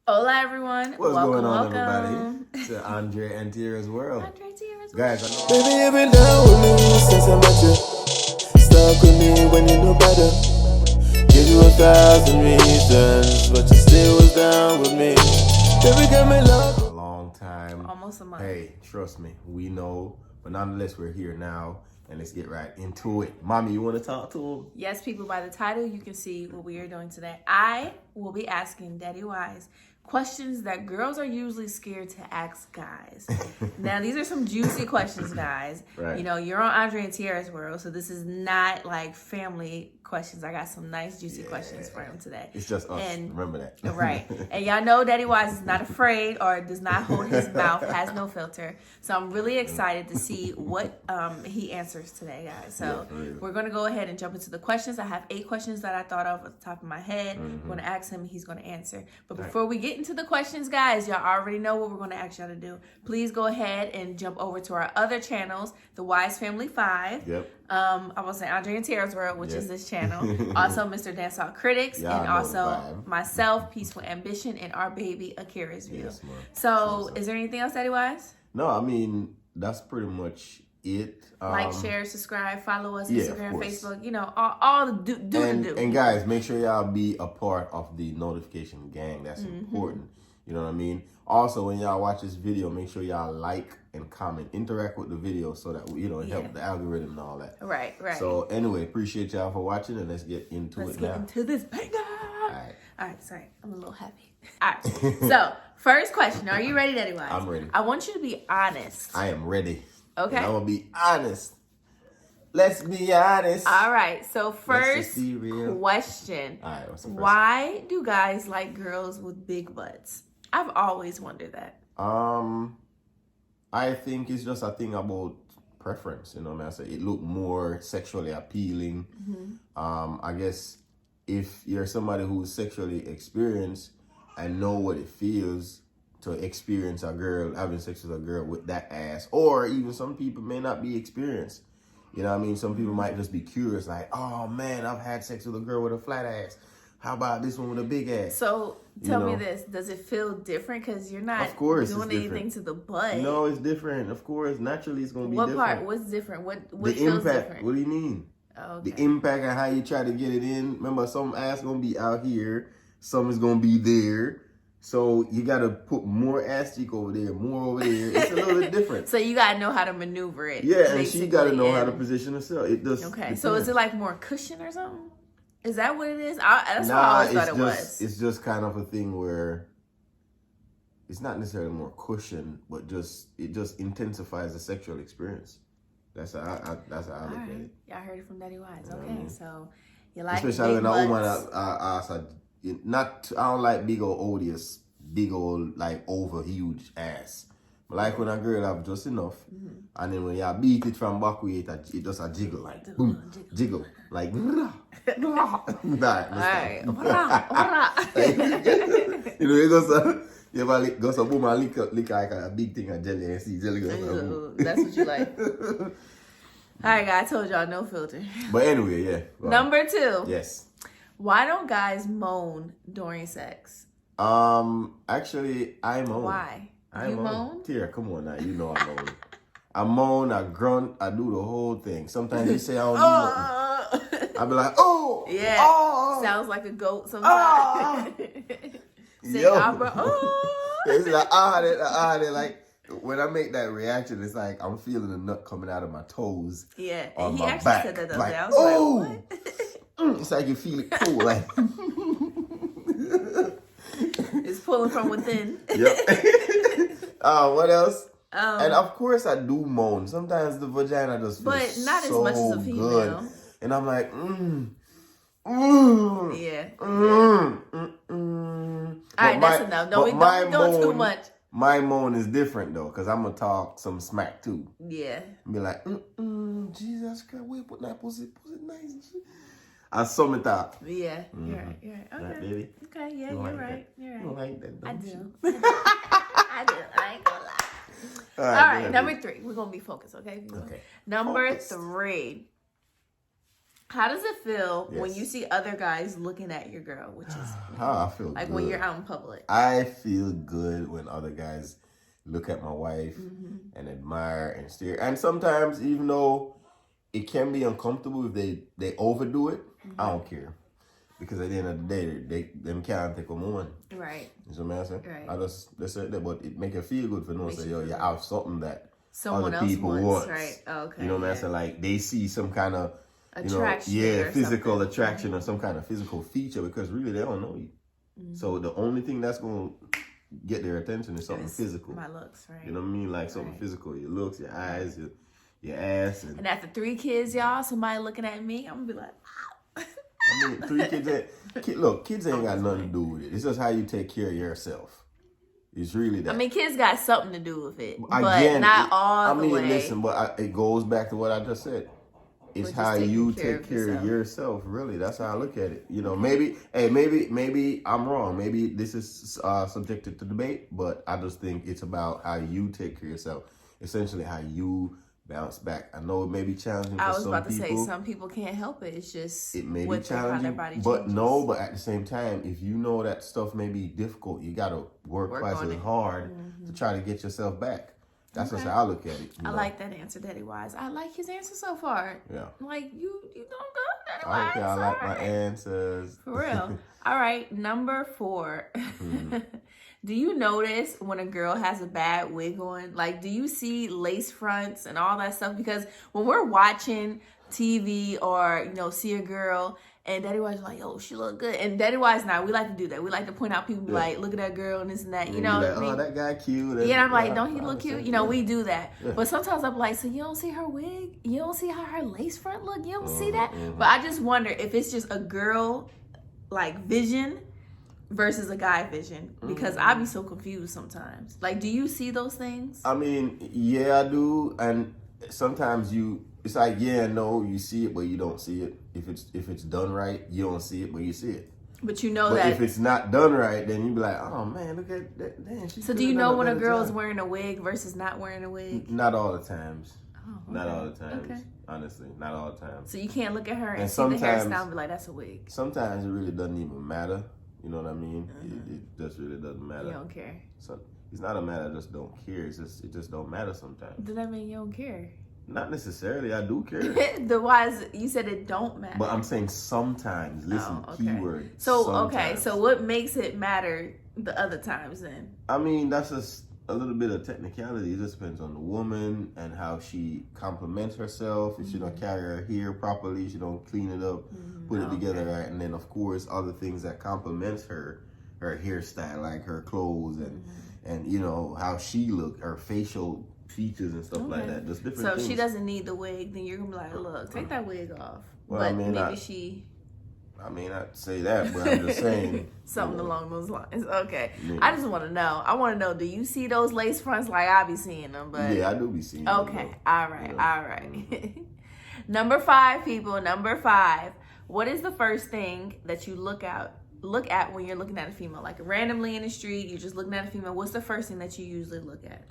Hola, everyone. What's going on, welcome. everybody? To Andre&Tiera's World. Andre&Tiera's World. Guys, Baby, you've been down with me since I met you. Stuck with me when you knew better. Give you 1,000 reasons, but you still was down with me. Baby, got me love. a long time. Almost a month. Hey, trust me, we know. But nonetheless, we're here now. And let's get right into it. Mommy, you want to talk to him? Yes, people, by the title, you can see what we are doing today. I will be asking Daddy Wise questions that girls are usually scared to ask guys. Now, these are some juicy questions, guys. Right. You know, you're on Andre&Tiera's World, so this is not like family questions. I got some nice, juicy questions for him today. It's just us. And, remember that. Right. And y'all know Daddy Wise is not afraid or does not hold his mouth, has no filter. So I'm really excited to see what he answers today, guys. So we're going to go ahead and jump into the questions. I have 8 questions that I thought of at the top of my head. I'm going to ask him. He's going to answer. But before we get into the questions, guys, y'all already know what we're going to ask y'all to do. Please go ahead and jump over to our other channels, the Wise Family 5. Yep. I will say Andre&Tiera's World, which is this channel. Also, Mr. Dancehall Critics, and also myself, Peaceful Ambition, and our baby, Akira'sView. Yes, ma'am. So, is there anything else, Daddy Wise? No, I mean, that's pretty much it. Like, share, subscribe, follow us, yeah, Instagram, Facebook, you know, all the do. And guys, make sure y'all be a part of the notification gang. That's important. You know what I mean? Also, when y'all watch this video, make sure y'all like and comment, interact with the video so that, it help the algorithm and all that. Right. So, anyway, appreciate y'all for watching, and let's get into it now. Let's get into this banger. All right, sorry. I'm a little happy. All right. So, first question. Are you ready, Daddy Wise? I'm ready. I want you to be honest. I am ready. Okay. And I'm going to be honest. Let's be honest. All right. So, first be real. question. All right, what's the first Why do guys like girls with big butts? I've always wondered that. I think it's just a thing about preference, you know what I mean? So it look more sexually appealing. I guess if you're somebody who's sexually experienced and know what it feels to experience a girl, having sex with a girl with that ass, or even some people may not be experienced. You know what I mean? Some people might just be curious, like, oh man, I've had sex with a girl with a flat ass. How about this one with a big ass? So tell me this: does it feel different because you're not doing anything to the butt? No, it's different. Of course, naturally it's gonna be different. What part? What's different? What the feels impact? different? What do you mean? Oh, okay. The impact and how you try to get it in. Remember, some ass gonna be out here, some is gonna be there. So you gotta put more ass cheek over there, more over there. It's a little bit different. So you gotta know how to maneuver it. Yeah, and she gotta know how to position herself. It does. Okay, depends. so is it like more cushion or something? Is that what it is? That's what I always thought it was. It's just kind of a thing where it's not necessarily more cushion, but it just intensifies the sexual experience. That's how I look at it. Y'all heard it from Daddy Wise. Okay, so you like especially big when a woman, butts. I don't like big old odious, big old like over huge ass. But like when a girl have just enough, and then when you beat it from back way, it just a jiggle like boom, jiggle like. Alright. You know, it goes you ever go some boom and lick like a big thing of jelly and see jelly goes boom. That's what you like. Alright, guys, I told y'all no filter. But anyway, yeah. Well, Number 2. Yes. Why don't guys moan during sex? Actually, I moan. Why? You moan? Tiera, come on now. You know I moan. I moan, I grunt, I do the whole thing. Sometimes you say I don't do nothing. I be like, oh! Yeah. Oh, sounds like a goat sometimes. Say opera. Oh! It's like, like, when I make that reaction, it's like I'm feeling the nut coming out of my toes. Yeah. On And he my actually back. said that the other like, day. I was like, what? It's like you feel it cool. Like, it's pulling from within. Yep. What else? And of course I do moan. Sometimes the vagina just feels but not so as much as a female. good. And I'm like, Yeah. Alright, that's enough. Don't do too much. My moan is different though, because I'm gonna talk some smack too. Yeah. Be like, Jesus Christ, wait, put that pussy nice. I sum it up. Yeah, you're right. Okay. Right, baby. Okay, yeah, you're right. You're right. You like that, I don't do. you? I do. I ain't gonna lie. All right, number 3. We're gonna be focused, okay? Okay. Number 3. How does it feel when Yes. you see other guys looking at your girl, which is How I feel like good. when you're out in public? I feel good when other guys look at my wife and admire and stare. And sometimes, even though it can be uncomfortable if they overdo it, I don't care. Because at the end of the day, them can't take a moment. Right. You know what I'm saying? Right. I just say that, but it make you feel good for knowing, say, yo, you have something that Someone other else people wants, want. right? Oh, okay. You know what I'm yeah. saying? Like, they see some kind of, Attraction or physical something. attraction or some kind of physical feature, because really they don't know you. So the only thing that's going to get their attention is something It's physical. My looks, right? You know what I mean? Like something physical. Your looks, your eyes, your ass. And after 3 kids, y'all, somebody looking at me, I'm gonna be like, I mean, 3 kids. Look, kids ain't got nothing to do with it. It's just how you take care of yourself. It's really that. I mean, kids got something to do with it, but Again, not all the way. Listen, but it goes back to what I just said. It's We're just how taking you care take of care of yourself. yourself. Really, that's how I look at it. You know, maybe I'm wrong. Maybe this is subjected to debate, but I just think it's about how you take care of yourself. Essentially, how you bounce back. I know it may be challenging for I was some about to people. say some people can't help it. It's just It may be how their challenging, body but changes. no. But at the same time, if you know that stuff may be difficult, you gotta work twice on as it. hard to try to get yourself back. That's just Okay. how I look at it. You I know? like that answer, Daddy Wise. I like his answer so far. Yeah. Like you don't go, Daddy I Wise. think I like my alright. answers. For real. All right, number 4. Do you notice when a girl has a bad wig on? Like, do you see lace fronts and all that stuff? Because when we're watching TV or, see a girl and Daddy Wise is like, yo, she look good. And Daddy Wise and I, we like to do that. We like to point out people like, look at that girl and this and that. You know what I mean? Oh, that guy cute. Yeah, and I'm like, don't he look cute? understand. We do that. Yeah. But sometimes I'm like, so you don't see her wig? You don't see how her lace front look? You don't see that? Mm-hmm. But I just wonder if it's just a girl, like, vision versus a guy vision. Because I be so confused sometimes. Like, do you see those things? I mean, yeah, I do. And sometimes it's like, yeah, no, you see it, but you don't see it. If it's done right, you don't see it, but you see it. But you know But that. if it's not done right, then you be like, oh man, look at that. Damn, she So could do you have know done when a better girl's job. wearing a wig versus not wearing a wig? Not all the times. Oh, Not okay. all the times. Okay. Honestly, not all the times. So you can't look at her and And see the sometimes- hairstyle and be like, that's a wig. Sometimes it really doesn't even matter. You know what I mean? It just really doesn't matter. You don't care. So it's not a matter. I just don't care. It just don't matter sometimes. Does that mean you don't care? Not necessarily. I do care. The wise, you said it don't matter. But I'm saying sometimes. Listen, okay. keyword. So, sometimes. okay, so what makes it matter the other times then? I mean, that's just a little bit of technicality. It just depends on the woman and how she compliments herself. If she don't carry her hair properly, she don't clean it up, put it together right. And then, of course, other things that complements her hairstyle, like her clothes and how she look, her facial features and stuff like that. Just different So things. if she doesn't need the wig, then you're going to be like, look, take that wig off. Well, but I mean, maybe she... I mean, I'd say that, but I'm just saying. Something along those lines. Okay. Yeah. I just want to know. I want to know, do you see those lace fronts like I be seeing them? But Yeah, I do be seeing them, okay. though. All right. All right. Number 5, people. Number 5. What is the first thing that you look at when you're looking at a female? Like randomly in the street, you're just looking at a female. What's the first thing that you usually look at?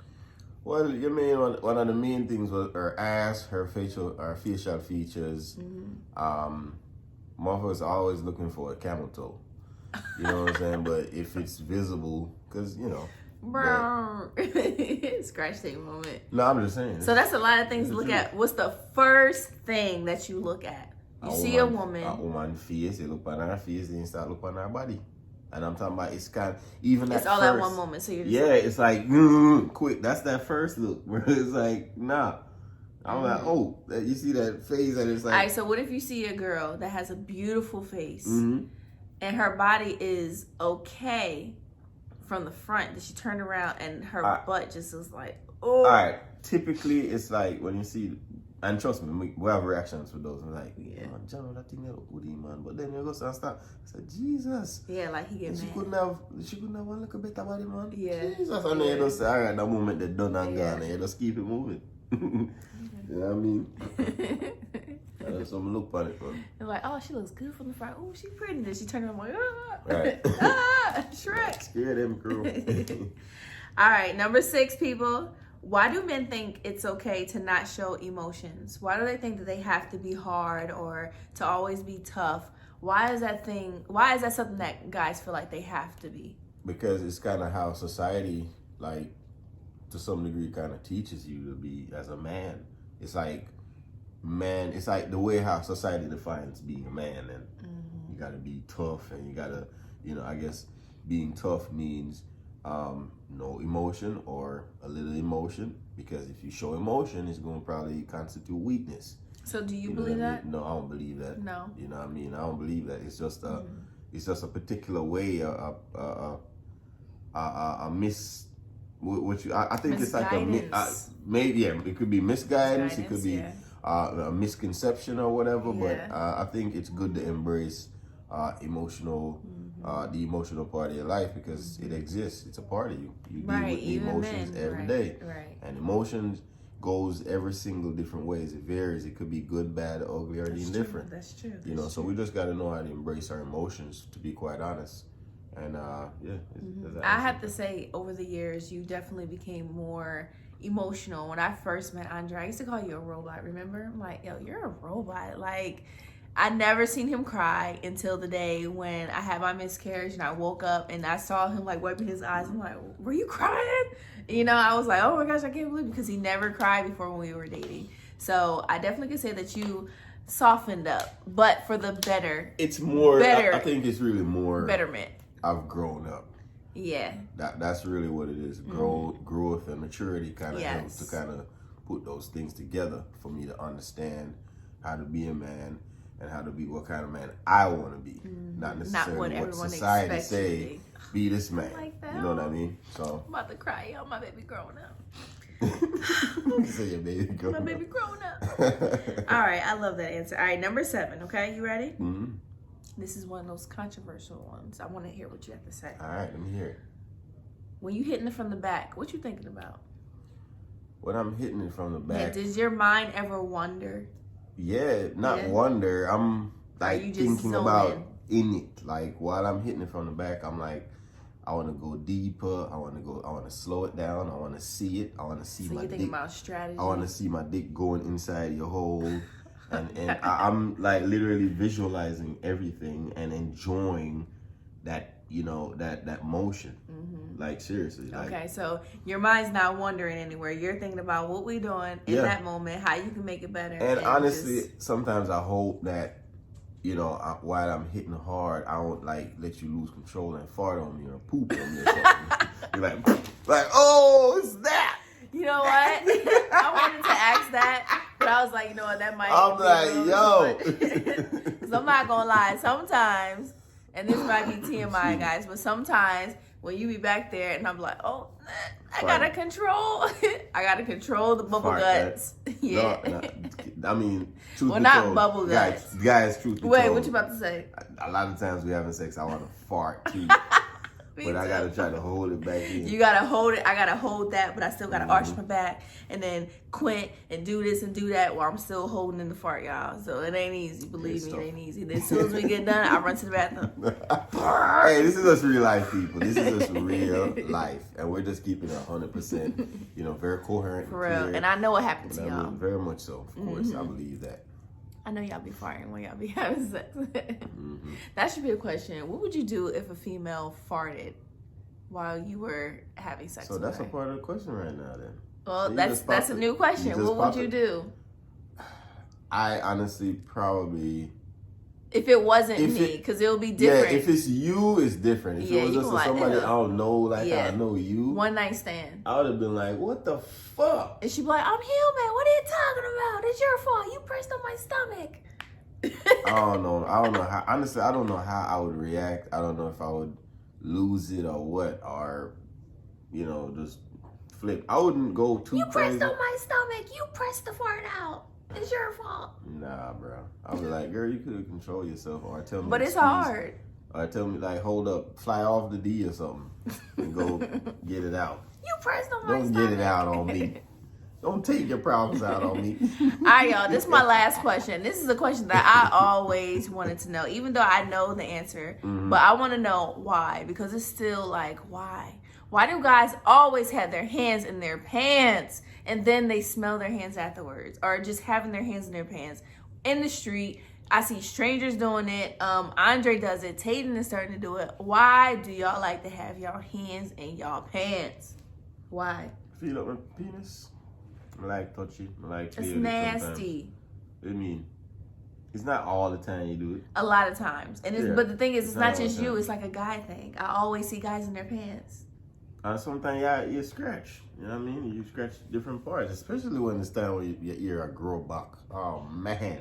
Well, you mean one of the main things was her ass, her facial features. Motherfuckers are always looking for a camel toe. You know what I'm saying? But if it's visible, because Scratch tape moment. No, I'm just saying. So that's a lot of things to look at. What's the first thing that you look at? You see a woman. A woman's face, you look on her face, then you start looking on her body. And I'm talking about it's kind of, even that It's all first, at one moment. So you're just it's like, quick. That's that first look where it's like, nah. I'm like, oh, you see that face and it's like. All right, so what if you see a girl that has a beautiful face Mm-hmm. and her body is okay from the front, that she turned around and her butt just is like, oh. All right. Typically, it's like when you see, and trust me, we have reactions for those. I'm like, Yeah. man, John, that thing that look good, man. But then you go and start. I said, Jesus. Yeah, like he get She mad. couldn't have one look a better body, man. Yeah. Jesus. And then you just say, all right, that moment they're done and Yeah. gone, and you just keep it moving. You know what I mean? That's some look on it, man. And like, oh, she looks good from the front. Oh, she's pretty. Then she turned around like, Right. ah, Shrek. Scare them, girl. All right, number 6, people. why do men think it's okay to not show emotions? Why do they think that they have to be hard or to always be tough? Why is that something that guys feel like they have to be? Because it's kind of how society, like, to some degree, kind of teaches you to be as a man. It's like, it's like the way how society defines being a man, and you got to be tough, and you got to, I guess being tough means no emotion or a little emotion, because if you show emotion, it's going to probably constitute weakness. So do you believe that? No, I don't believe that. No. You know what I mean? I don't believe that. It's just a particular way, I think it's like maybe it could be misguidance, it could be a misconception or whatever, but I think it's good to embrace emotional the emotional part of your life, because it exists. It's a part of you. You deal with the emotions every day. Right. And emotions goes every single different ways. It varies. It could be good, bad, ugly, or indifferent. That's true. So we just got to know how to embrace our emotions, to be quite honest. And I have to say, over the years, you definitely became more emotional. When I first met Andre, I used to call you a robot. Remember? I'm like, yo, you're a robot. Like, I never seen him cry until the day when I had my miscarriage and I woke up and I saw him like wiping his eyes. I'm like, were you crying? I was like, oh my gosh, I can't believe it, because he never cried before when we were dating. So I definitely could say that you softened up, but for the better. It's more, I think it's really more betterment. I've grown up. Yeah. That's really what it is. Growth and maturity kind of helps to kind of put those things together for me to understand how to be a man and how to be what kind of man I want to be. Not necessarily what society say, be this man. Like that. You know what I mean? So I'm about to cry, yo. My baby growing up. You say your baby growing up. My baby growing up. All right, I love that answer. All right, number 7, okay? You ready? Mm-hmm. This is one of those controversial ones. I want to hear what you have to say. All right, let me hear it. When you hitting it from the back, what you thinking about? When I'm hitting it from the back. Yeah, does your mind ever wonder? Yeah, not wonder. I'm like thinking about in it. Like while I'm hitting it from the back, I'm like, I want to go deeper. I want to slow it down. I want to see it. I want to see my dick. So you thinking about strategy? I want to see my dick going inside your hole. And I'm like literally visualizing everything and enjoying that, that motion. Like seriously. Like, okay, so your mind's not wandering anywhere. You're thinking about what we doing in that moment, how you can make it better. And honestly, sometimes I hope that, while I'm hitting hard, I won't like let you lose control and fart on me or poop on me or something. You're like, oh, it's that. You know what? I wanted to ask that, but I was like, you know what, that might. I'm like, yo. Because I'm not gonna lie. Sometimes, and this might be TMI, guys, but sometimes when you be back there and I'm like, oh, I gotta control the bubble guts. Yeah. No, I mean, truth well, be not told, bubble guts. Guys, truth be Wait, told, what you about to say? A lot of times we having sex, I want to fart too. But I gotta try to hold it back in. You gotta hold it. I gotta hold that, but I still gotta arch my back and then quint and do this and do that while I'm still holding in the fart, y'all. So it ain't easy. Believe me, it ain't easy. Then as soon as we get done, I run to the bathroom. Hey, this is us real life people. This is us real life, and we're just keeping it 100%. Very coherent. For real, and I know what happened to y'all. Very much so. Of course, I believe that. I know y'all be farting when y'all be having sex. That should be a question. What would you do if a female farted while you were having sex? So that's a part of the question right now then. Well, so that's a new question. What would you do? I honestly probably... If it wasn't me, because it would be different. Yeah, if it's you, it's different. If it was just somebody I don't know, I know you. One night stand. I would have been like, what the fuck? And she'd be like, I'm human. What are you talking about? It's your fault. You pressed on my stomach. I don't know how. Honestly, I don't know how I would react. I don't know if I would lose it or what, or just flip. I wouldn't go too crazy. You pressed on my stomach. You pressed the fart out. It's your fault. Nah, bro. I was like, girl, you could have controlled yourself, or tell me. But it's hard. Or tell me hold up, fly off the D or something, and go get it out. You pressed on my stomach. Don't get it out on me. Don't take your problems out on me. All right, y'all. This is my last question. This is a question that I always wanted to know, even though I know the answer. But I want to know why, because it's still like, why? Why do guys always have their hands in their pants and then they smell their hands afterwards, or just having their hands in their pants in the street? I see strangers doing it. Andre does it. Tayden is starting to do it. Why do y'all like to have y'all hands in y'all pants? Why? Feel up my penis. I like touch it. I like It's feel it nasty. I mean, it's not all the time you do it. A lot of times. And it's, Yeah. but the thing is, it's not all the just you. time. It's like a guy thing. I always see guys in their pants. And sometimes you scratch. You know what I mean? You scratch different parts, especially when it's time when your ear grow back. Oh man,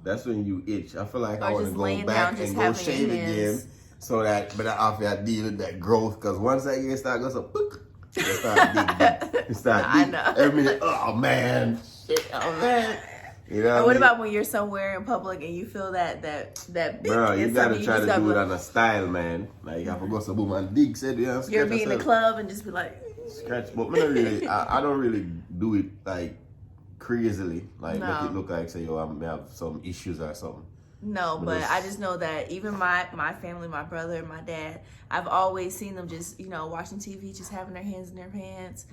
that's when you itch. I feel like I Or want to just go laying back down, just and go having shave your hands. again, so that but I have to deal with that growth. Because once that ear start goes up, it start big. It start I big. know. Every minute, oh man, shit, oh man. You know And what I mean? about when you're somewhere in public and you feel that Bro, you and gotta something, try just to gotta do be it like, on a style, man. Like you have to go to boom and dig, said you know, you're scratch be in the yourself. club and just be like, Scratch, but me not really, I don't really do it like crazily, like No. make it look like say yo I may have some issues or something. no, But but it's- I just know that even my family, my brother, my dad, I've always seen them just, watching TV, just having their hands in their pants.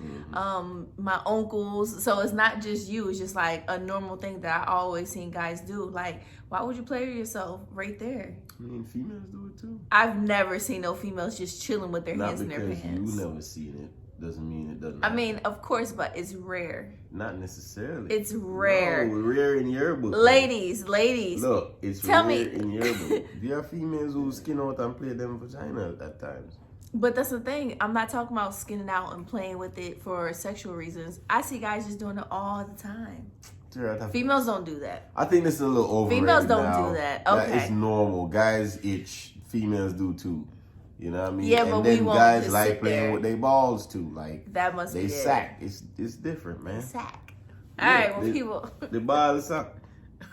My uncles, so it's not just you, it's just like a normal thing that I always seen guys do. Like, why would you play with yourself right there? I mean, females do it too. I've never seen no females just chilling with their Not hands in their because pants. you never seen it doesn't mean it doesn't. I happen. mean, of course, but it's rare. Not necessarily. It's rare. No, rare in your book. Ladies, Look, it's tell rare me. in your book. There are females who skin out and play them vagina at times. But that's the thing. I'm not talking about skinning out and playing with it for sexual reasons. I see guys just doing it all the time. Females don't do that. I think this is a little overrated. Females don't now. do that. That Okay. is normal. Guys itch. Females do too. You know what I mean? Yeah, and but then we won't guys just like sit playing there. with their balls too. Like That must they be sack. It's different, man. it. Sack. Yeah, All right, well, the- people. The ball is sack.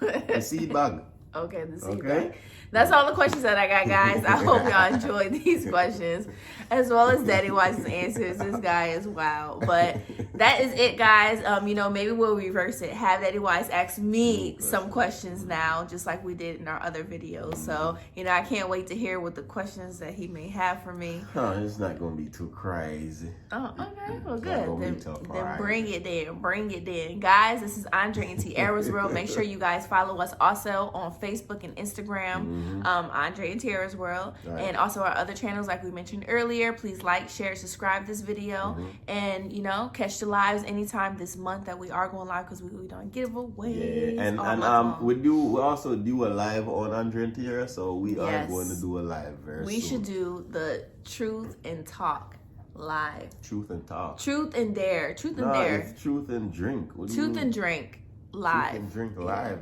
The seed bag. Okay, the seat Okay. back. That's all the questions that I got, guys. I hope y'all enjoyed these questions, as well as Daddy Wise's answers. This guy is wild. But that is it, guys. Maybe we'll reverse it. Have Daddy Wise ask me some questions now, just like we did in our other videos. So, I can't wait to hear what the questions that he may have for me. It's not gonna be too crazy. Oh, okay. Well, It's not good. gonna be Then tough, alright. bring it there. Bring it there. Guys, this is Andre&Tiera's World. Make sure you guys follow us also on Facebook and Instagram, Andre&Tiera's World. Right. And also our other channels like we mentioned earlier. Please like, share, subscribe this video. And, catch the lives anytime this month that we are going live because we don't giveaways. Yeah, and all month long. we also do a live on Andre&Tiera, so we are Yes. going to do a live very We soon. should do the Truth and Talk live. Truth and talk. Truth and Dare. Truth and No, Dare. it's truth and drink. What do you Truth mean? and Drink live. Truth and drink live.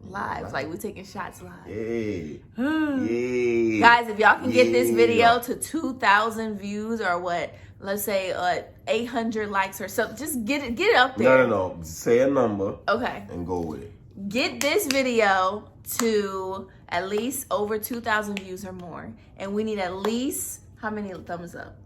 Live. Like we're taking shots live. Hey. Yay. Guys, if y'all can get this Yeah. video to 2,000 views or what, let's say 800 likes or something, just get it up there. No. Say a number Okay. and go with it. Get this video to at least over 2,000 views or more. And we need at least, how many thumbs up?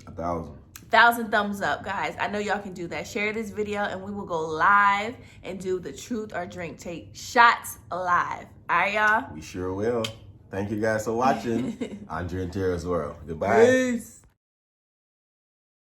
1,000. 1,000 thumbs up, guys. I know y'all can do that. Share this video and we will go live and do the Truth or Drink. Take shots live. All right, y'all? We sure will. Thank you guys for watching Andre&Tiera's World. Goodbye. Peace.